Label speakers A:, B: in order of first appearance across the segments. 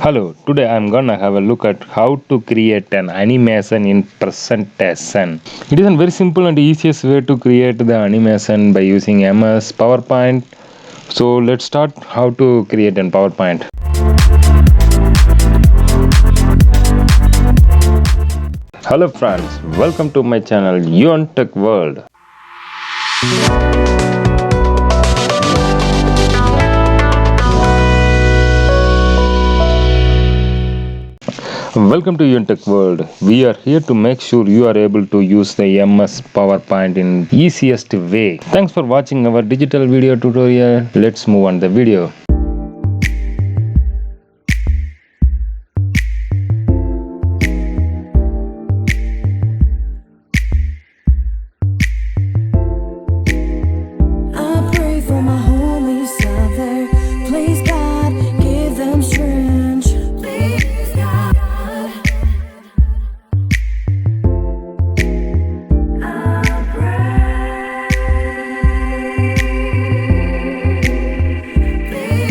A: Hello, today I'm gonna have a look at how to create an animation in presentation. It is a very simple and easiest way to create the animation by using MS PowerPoint. So let's start how to create an PowerPoint. Hello friends, welcome to my channel Yon Tech World. Welcome to Untech World. We are here to make sure you are able to use the MS PowerPoint in easiest way. Thanks for watching our digital video tutorial. Let's move on the video.
B: I pray for my homies out there. Please God, give them strength. Please God. I pray. Please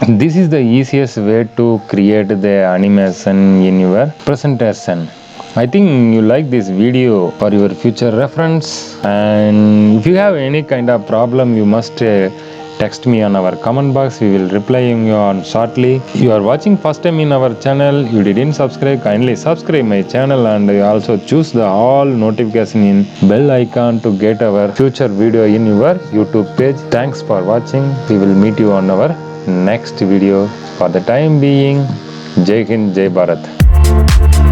A: This is the easiest way to create the animation in your presentation. I think you like this video for your future reference, and if you have any kind of problem you must text me on our comment box. We will reply you on shortly. If you are watching first time in our channel, you didn't subscribe, kindly subscribe my channel and also choose the all notification in bell icon to get our future video in your YouTube page. Thanks for watching. We will meet you on our next video. For the time being, Jai Hind, Jai Bharat.